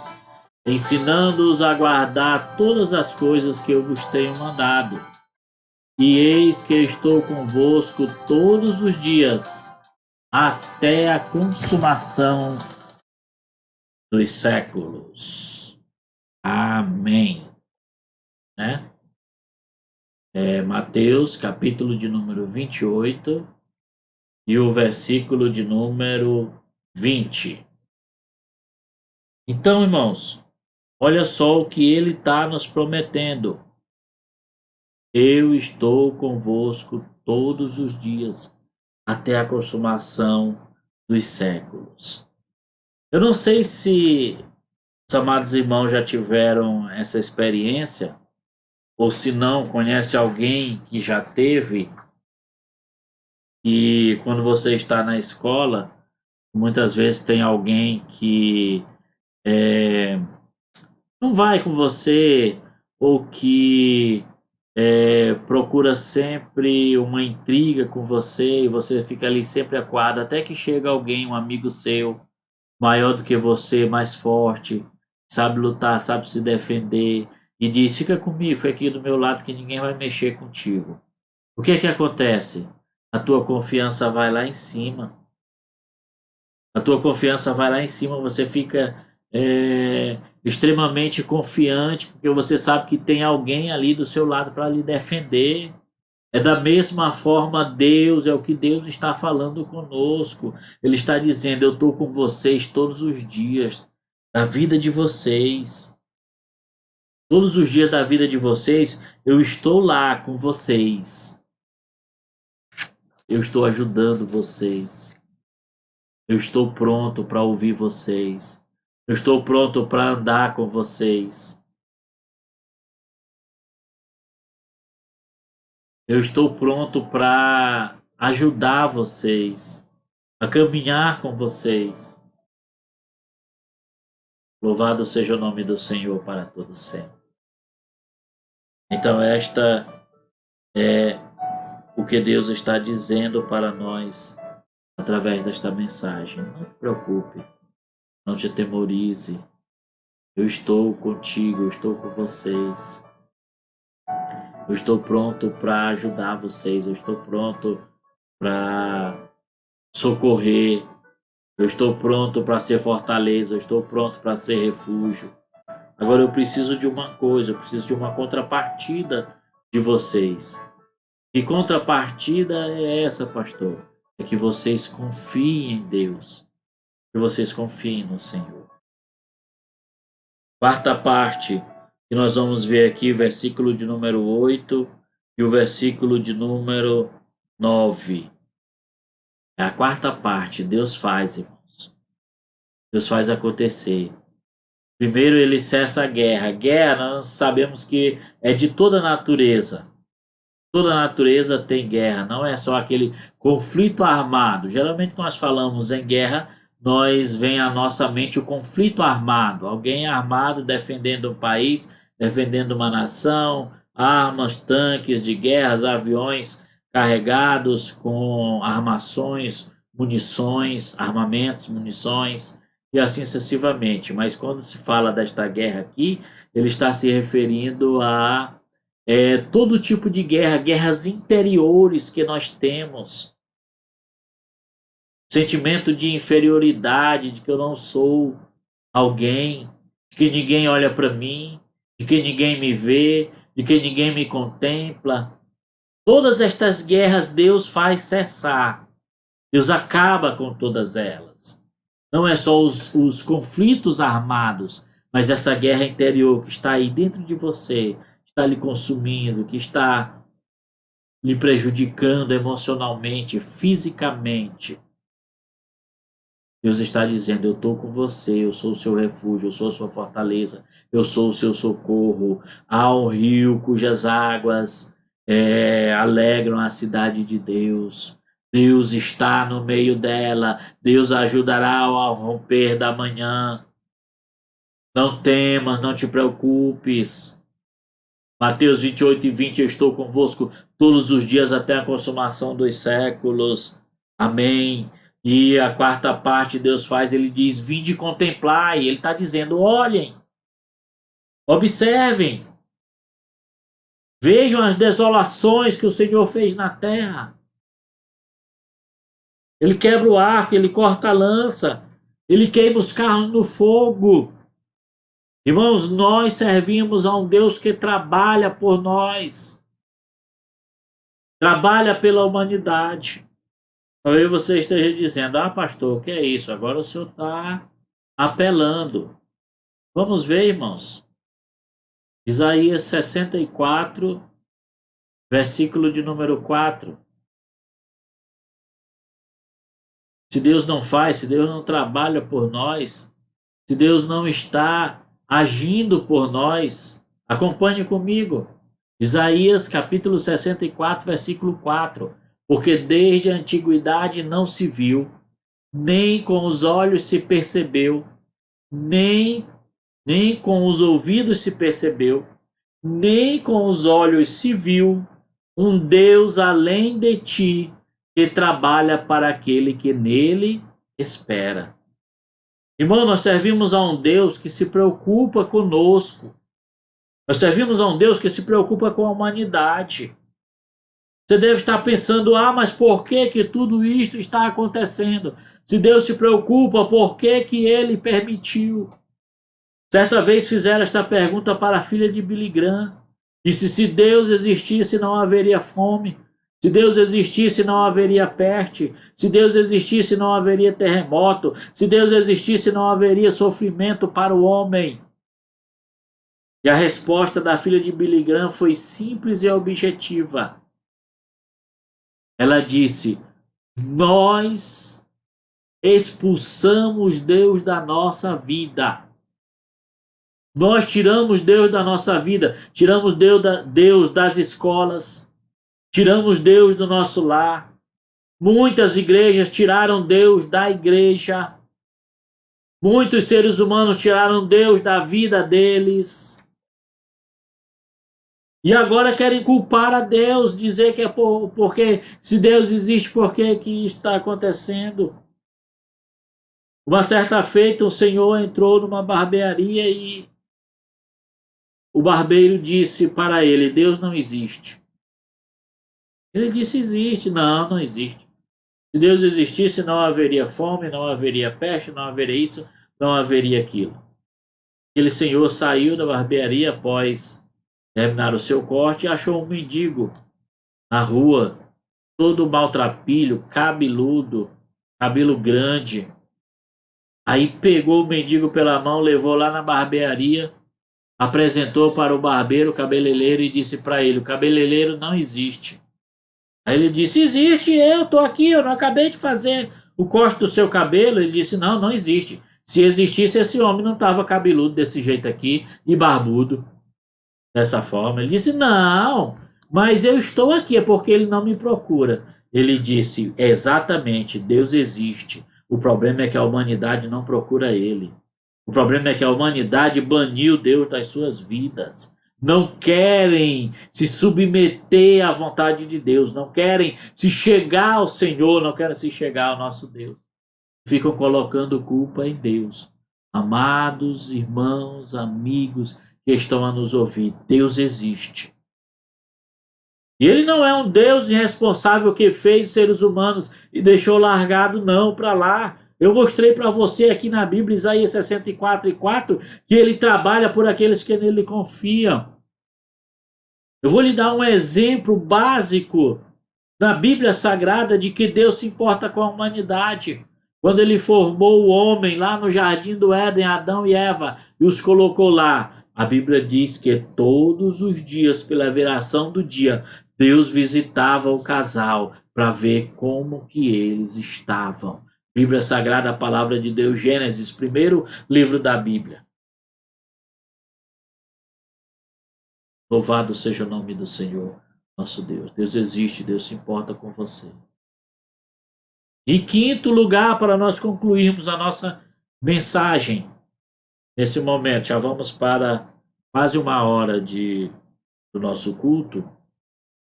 Ensinando-os a guardar todas as coisas que eu vos tenho mandado. E eis que estou convosco todos os dias, até a consumação dos séculos. Amém. Né? Mateus, capítulo de número 28 e o versículo de número 20. Então, irmãos, olha só o que ele está nos prometendo. Eu estou convosco todos os dias, até a consumação dos séculos. Eu não sei se os amados irmãos já tiveram essa experiência, ou se não, conhece alguém que já teve, que quando você está na escola, muitas vezes tem alguém que não vai com você, ou que procura sempre uma intriga com você, e você fica ali sempre acuado, até que chega alguém, um amigo seu, maior do que você, mais forte, sabe lutar, sabe se defender, e diz, fica comigo, fica aqui do meu lado que ninguém vai mexer contigo. O que é que acontece? A tua confiança vai lá em cima. A tua confiança vai lá em cima, você fica extremamente confiante, porque você sabe que tem alguém ali do seu lado para lhe defender. É da mesma forma Deus, é o que Deus está falando conosco. Ele está dizendo, eu estou com vocês todos os dias da vida de vocês. Todos os dias da vida de vocês, eu estou lá com vocês. Eu estou ajudando vocês. Eu estou pronto para ouvir vocês. Eu estou pronto para andar com vocês. Eu estou pronto para ajudar vocês, a caminhar com vocês. Louvado seja o nome do Senhor para todo sempre. Então esta é o que Deus está dizendo para nós através desta mensagem. Não te preocupe, não te atemorize. Eu estou contigo, eu estou com vocês. Eu estou pronto para ajudar vocês, eu estou pronto para socorrer, eu estou pronto para ser fortaleza, eu estou pronto para ser refúgio. Agora eu preciso de uma coisa, eu preciso de uma contrapartida de vocês. Que contrapartida é essa, pastor? É que vocês confiem em Deus, que vocês confiem no Senhor. Quarta parte, que nós vamos ver aqui, versículo de número 8 e o versículo de número 9. É a quarta parte, Deus faz, irmãos. Deus faz acontecer. Primeiro ele cessa a guerra. A guerra nós sabemos que é de toda a natureza. Toda a natureza tem guerra, não é só aquele conflito armado. Geralmente nós falamos em guerra, nós vem à nossa mente o conflito armado. Alguém armado defendendo um país, defendendo uma nação, armas, tanques de guerras, aviões carregados com armações, munições, armamentos, munições e assim sucessivamente. Mas quando se fala desta guerra aqui, ele está se referindo a todo tipo de guerra, guerras interiores que nós temos. Sentimento de inferioridade, de que eu não sou alguém, de que ninguém olha para mim, de que ninguém me vê, de que ninguém me contempla. Todas estas guerras Deus faz cessar. Deus acaba com todas elas. Não é só os conflitos armados, mas essa guerra interior que está aí dentro de você, está lhe consumindo, que está lhe prejudicando emocionalmente, fisicamente. Deus está dizendo, eu estou com você, eu sou o seu refúgio, eu sou a sua fortaleza, eu sou o seu socorro. Há um rio cujas águas alegram a cidade de Deus. Deus está no meio dela, Deus ajudará ao romper da manhã. Não temas, não te preocupes. Mateus 28:20, eu estou convosco todos os dias até a consumação dos séculos. Amém. E a quarta parte Deus faz, ele diz, vinde contemplar. E ele está dizendo, olhem, observem, vejam as desolações que o Senhor fez na terra. Ele quebra o arco, ele corta a lança, ele queima os carros no fogo. Irmãos, nós servimos a um Deus que trabalha por nós. Trabalha pela humanidade. Talvez você esteja dizendo, pastor, o que é isso? Agora o senhor está apelando. Vamos ver, irmãos. Isaías 64, versículo de número 4. Se Deus não faz, se Deus não trabalha por nós, se Deus não está agindo por nós, acompanhe comigo. Isaías capítulo 64, versículo 4. Porque desde a antiguidade não se viu, nem com os olhos se percebeu, nem com os ouvidos se percebeu, nem com os olhos se viu, um Deus além de ti, que trabalha para aquele que nele espera. Irmão, nós servimos a um Deus que se preocupa conosco. Nós servimos a um Deus que se preocupa com a humanidade. Você deve estar pensando, mas por que tudo isto está acontecendo? Se Deus se preocupa, por que ele permitiu? Certa vez fizeram esta pergunta para a filha de Billy Graham. Disse, se Deus existisse, não haveria fome. Se Deus existisse, não haveria peste. Se Deus existisse, não haveria terremoto. Se Deus existisse, não haveria sofrimento para o homem. E a resposta da filha de Billy Graham foi simples e objetiva. Ela disse, nós expulsamos Deus da nossa vida. Nós tiramos Deus da nossa vida. Tiramos Deus das escolas. Tiramos Deus do nosso lar. Muitas igrejas tiraram Deus da igreja. Muitos seres humanos tiraram Deus da vida deles. E agora querem culpar a Deus, dizer que é porque se Deus existe, por que isso está acontecendo? Uma certa feita, o Senhor entrou numa barbearia e o barbeiro disse para ele, Deus não existe. Ele disse, existe. Não, não existe. Se Deus existisse, não haveria fome, não haveria peste, não haveria isso, não haveria aquilo. Aquele senhor saiu da barbearia após terminar o seu corte e achou um mendigo na rua, todo maltrapilho, cabeludo, cabelo grande. Aí pegou o mendigo pela mão, levou lá na barbearia, apresentou para o barbeiro, o cabeleireiro, e disse para ele, o cabeleireiro não existe. Aí ele disse, existe, eu estou aqui, eu não acabei de fazer o corte do seu cabelo. Ele disse, não, não existe. Se existisse, esse homem não estava cabeludo desse jeito aqui e barbudo dessa forma. Ele disse: não, mas eu estou aqui, é porque ele não me procura. Ele disse: exatamente, Deus existe. O problema é que a humanidade não procura ele. O problema é que a humanidade baniu Deus das suas vidas. Não querem se submeter à vontade de Deus, não querem se chegar ao Senhor, não querem se chegar ao nosso Deus. Ficam colocando culpa em Deus. Amados irmãos, amigos que estão a nos ouvir, Deus existe. E ele não é um Deus irresponsável que fez seres humanos e deixou largado, não, para lá. Eu mostrei para você aqui na Bíblia, Isaías 64:4, que ele trabalha por aqueles que nele confiam. Eu vou lhe dar um exemplo básico na Bíblia Sagrada de que Deus se importa com a humanidade. Quando ele formou o homem lá no jardim do Éden, Adão e Eva, e os colocou lá, a Bíblia diz que todos os dias, pela viração do dia, Deus visitava o casal para ver como que eles estavam. Bíblia Sagrada, a palavra de Deus, Gênesis, primeiro livro da Bíblia. Louvado seja o nome do Senhor, nosso Deus. Deus existe, Deus se importa com você. Em quinto lugar, para nós concluirmos a nossa mensagem, nesse momento, já vamos para quase uma hora do nosso culto,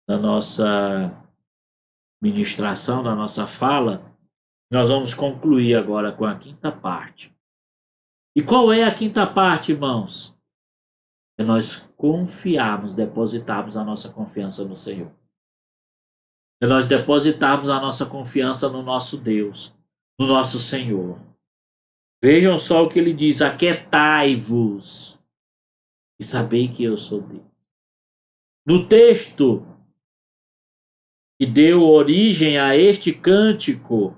da nossa ministração, da nossa fala. Nós vamos concluir agora com a quinta parte. E qual é a quinta parte, irmãos? É nós confiarmos, depositarmos a nossa confiança no Senhor. É nós depositarmos a nossa confiança no nosso Deus, no nosso Senhor. Vejam só o que ele diz: aquietai-vos e sabei que eu sou Deus. No texto que deu origem a este cântico,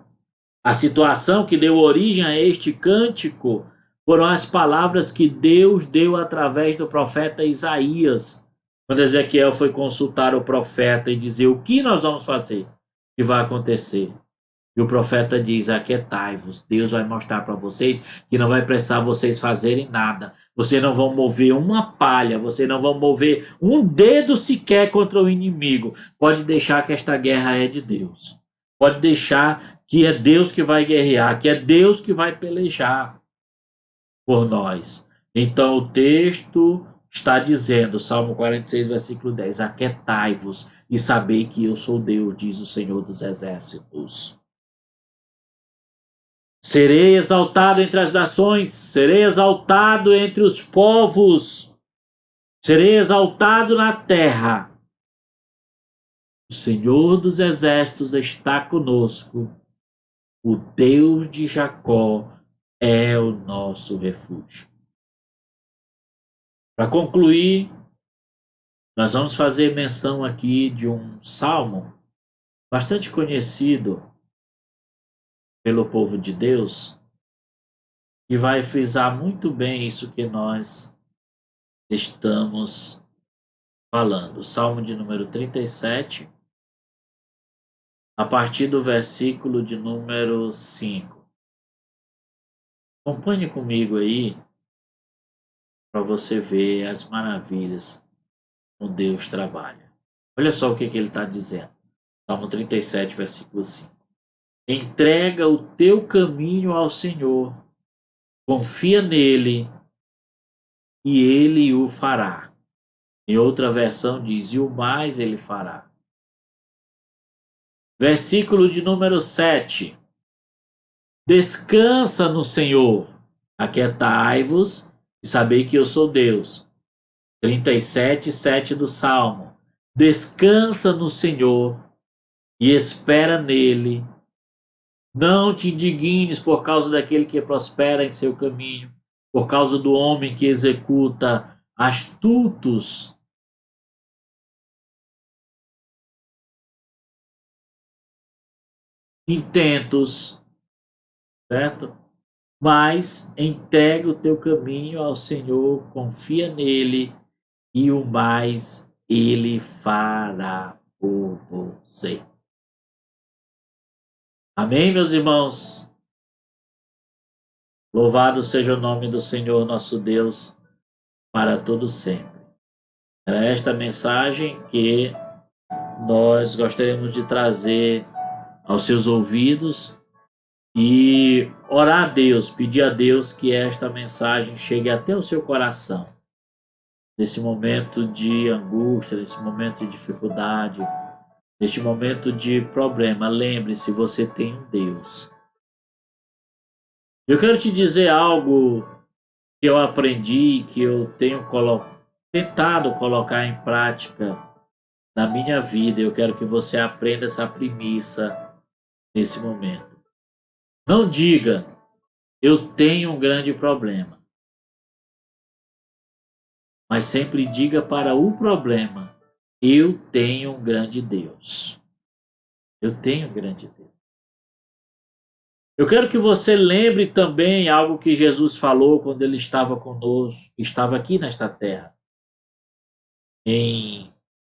a situação que deu origem a este cântico, foram as palavras que Deus deu através do profeta Isaías, quando Ezequiel foi consultar o profeta e dizer o que nós vamos fazer, o que vai acontecer. E o profeta diz: aquietai-vos. Deus vai mostrar para vocês que não vai precisar vocês fazerem nada. Vocês não vão mover uma palha, vocês não vão mover um dedo sequer contra o inimigo. Pode deixar que esta guerra é de Deus. Pode deixar que é Deus que vai guerrear, que é Deus que vai pelejar por nós. Então o texto está dizendo, Salmo 46, versículo 10, aquietai-vos e sabei que eu sou Deus, diz o Senhor dos Exércitos. Serei exaltado entre as nações, serei exaltado entre os povos, serei exaltado na terra. O Senhor dos Exércitos está conosco, o Deus de Jacó é o nosso refúgio. Para concluir, nós vamos fazer menção aqui de um salmo bastante conhecido pelo povo de Deus, que vai frisar muito bem isso que nós estamos falando. O Salmo de número 37, a partir do versículo de número 5. Acompanhe comigo aí, para você ver as maravilhas que Deus trabalha. Olha só o que ele está dizendo. Salmo 37, versículo 5. Entrega o teu caminho ao Senhor, confia nele e ele o fará. Em outra versão diz, e o mais ele fará. Versículo de número 7. Descansa no Senhor, aquietai-vos e sabei que eu sou Deus. 37, 7 do Salmo. Descansa no Senhor e espera nele. Não te indignes por causa daquele que prospera em seu caminho, por causa do homem que executa astutos intentos, certo? Mas entrega o teu caminho ao Senhor, confia nele e o mais ele fará por você. Amém, meus irmãos? Louvado seja o nome do Senhor nosso Deus para todo sempre. Era esta mensagem que nós gostaríamos de trazer aos seus ouvidos e orar a Deus, pedir a Deus que esta mensagem chegue até o seu coração. Nesse momento de angústia, nesse momento de dificuldade, neste momento de problema, lembre-se, você tem um Deus. Eu quero te dizer algo que eu aprendi, que eu tenho tentado colocar em prática na minha vida. Eu quero que você aprenda essa premissa nesse momento. Não diga, eu tenho um grande problema. Mas sempre diga para o problema, eu tenho um grande Deus. Eu tenho um grande Deus. Eu quero que você lembre também algo que Jesus falou quando ele estava conosco, estava aqui nesta terra,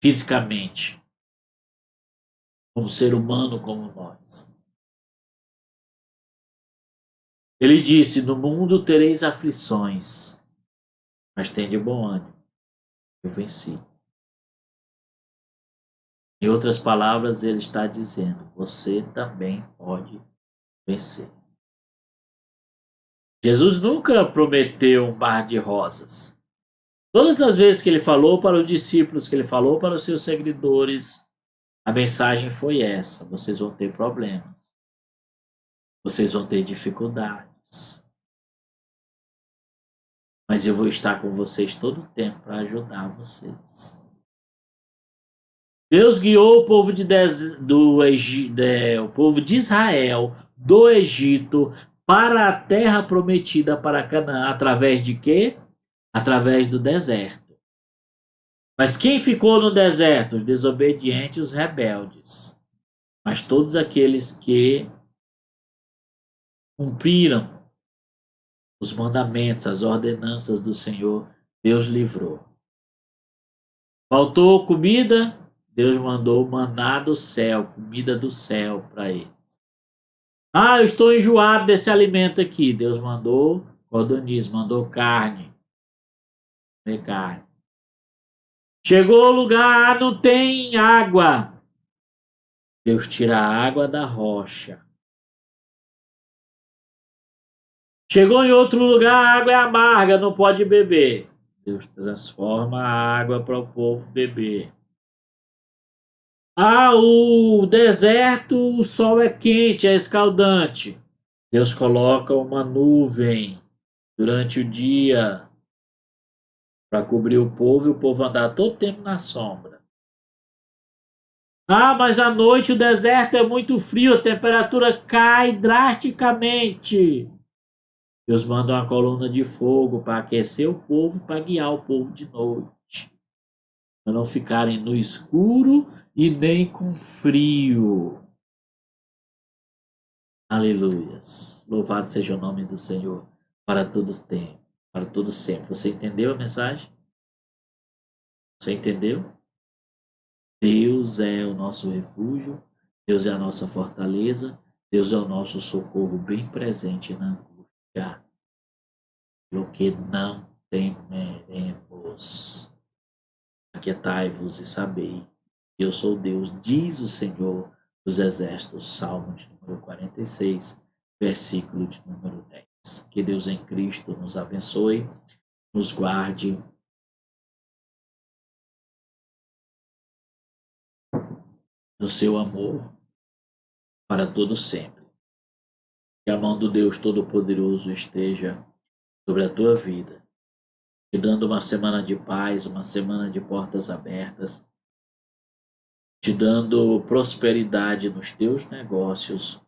fisicamente, como ser humano como nós. Ele disse: no mundo tereis aflições, mas tende bom ânimo, eu venci. Em outras palavras, ele está dizendo: você também pode vencer. Jesus nunca prometeu um mar de rosas. Todas as vezes que ele falou para os discípulos, que ele falou para os seus seguidores, a mensagem foi essa: vocês vão ter problemas, vocês vão ter dificuldades, mas eu vou estar com vocês todo o tempo para ajudar vocês. Deus guiou o povo o povo de Israel do Egito para a terra prometida para Canaã, através de quê? Através do deserto. Mas quem ficou no deserto? Os desobedientes, os rebeldes. Mas todos aqueles que cumpriram os mandamentos, as ordenanças do Senhor, Deus livrou. Faltou comida? Deus mandou maná do céu, comida do céu para eles. Eu estou enjoado desse alimento aqui. Deus mandou codorniz, mandou carne. Comer carne. Chegou ao lugar, não tem água. Deus tira a água da rocha. Chegou em outro lugar, a água é amarga, não pode beber. Deus transforma a água para o povo beber. O deserto, o sol é quente, é escaldante. Deus coloca uma nuvem durante o dia para cobrir o povo e o povo andar todo o tempo na sombra. Mas à noite o deserto é muito frio, a temperatura cai drasticamente. Deus manda uma coluna de fogo para aquecer o povo, para guiar o povo de noite. Para não ficarem no escuro e nem com frio. Aleluias. Louvado seja o nome do Senhor para todos tempo, para todo sempre. Você entendeu a mensagem? Você entendeu? Deus é o nosso refúgio, Deus é a nossa fortaleza, Deus é o nosso socorro bem presente na angústia. Pelo que não temeremos. Aquietai-vos e sabei que eu sou Deus, diz o Senhor dos Exércitos. Salmo de número 46, versículo de número 10. Que Deus em Cristo nos abençoe, nos guarde no seu amor para todo sempre. Que a mão do Deus Todo-Poderoso esteja sobre a tua vida, te dando uma semana de paz, uma semana de portas abertas, te dando prosperidade nos teus negócios,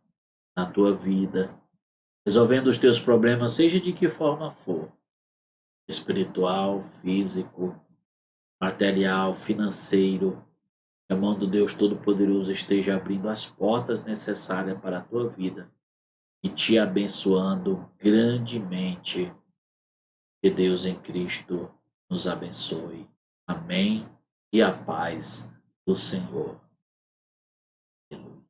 na tua vida, resolvendo os teus problemas, seja de que forma for, espiritual, físico, material, financeiro. Que a mão do Deus Todo-Poderoso esteja abrindo as portas necessárias para a tua vida e te abençoando grandemente. Que Deus em Cristo nos abençoe. Amém. E a paz do Senhor. Aleluia.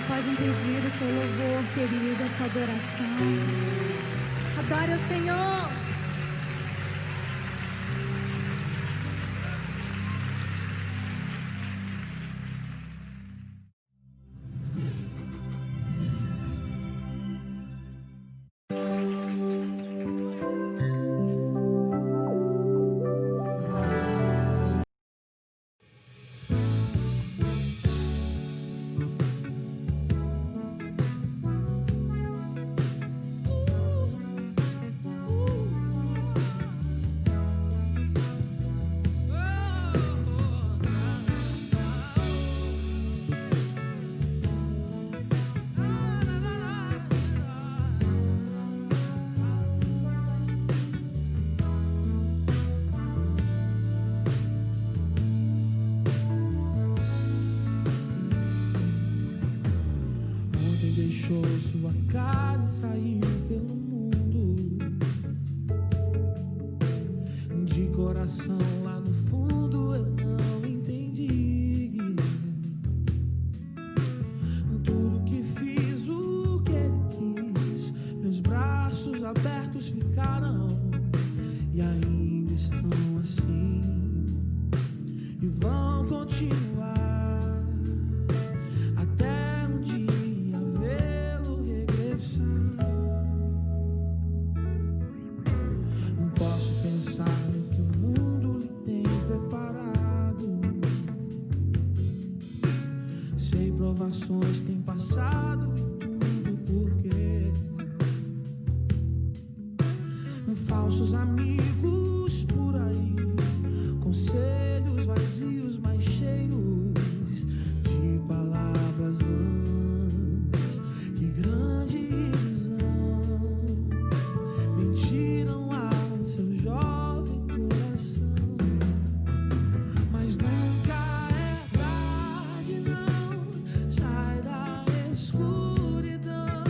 Faz um pedido, teu louvor, querido, a tua adoração. Adore ao Senhor.
Deixou sua casa e saiu pelo mundo. De coração lá no fundo eu não entendi tudo que fiz, o que ele quis. Meus braços abertos ficaram e ainda estão assim e vão continuar. Provações têm passado e tudo porque falsos amigos por aí, conselhos vazios, mas cheios de palavras vãs. Que grande ilusão, mentiram ao seu jovem coração, mas nunca é tarde, não. Sai da escuridão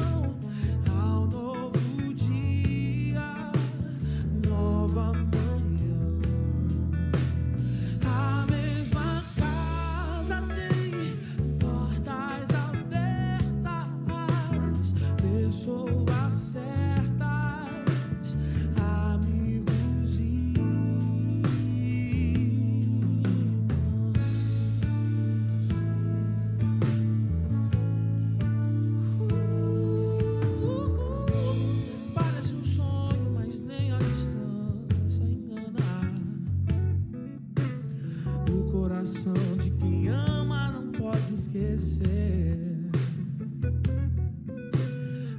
ao novo dia, nova manhã. A mesma casa tem portas abertas, pessoas certas, amigos e parece um sonho, mas nem a distância engana. O coração de quem ama não pode esquecer.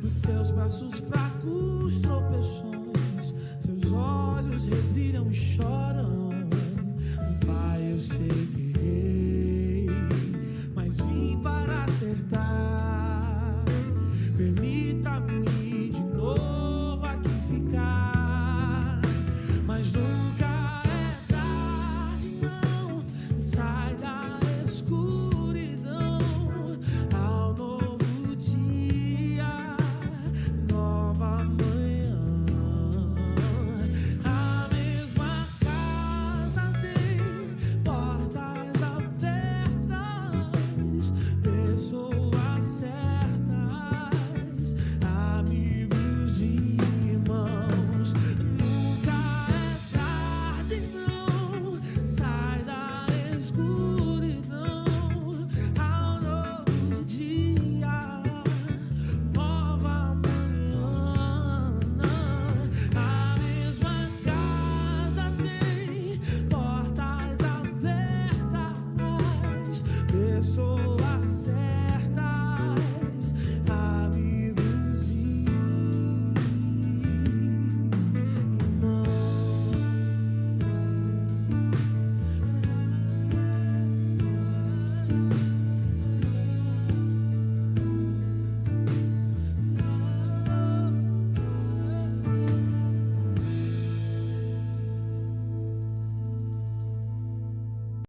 Nos seus braços fracos, tropeções, seus olhos rebrilham e choram. Pai, eu sei que errei, mas vim para acertar. Permita-me de novo aqui ficar.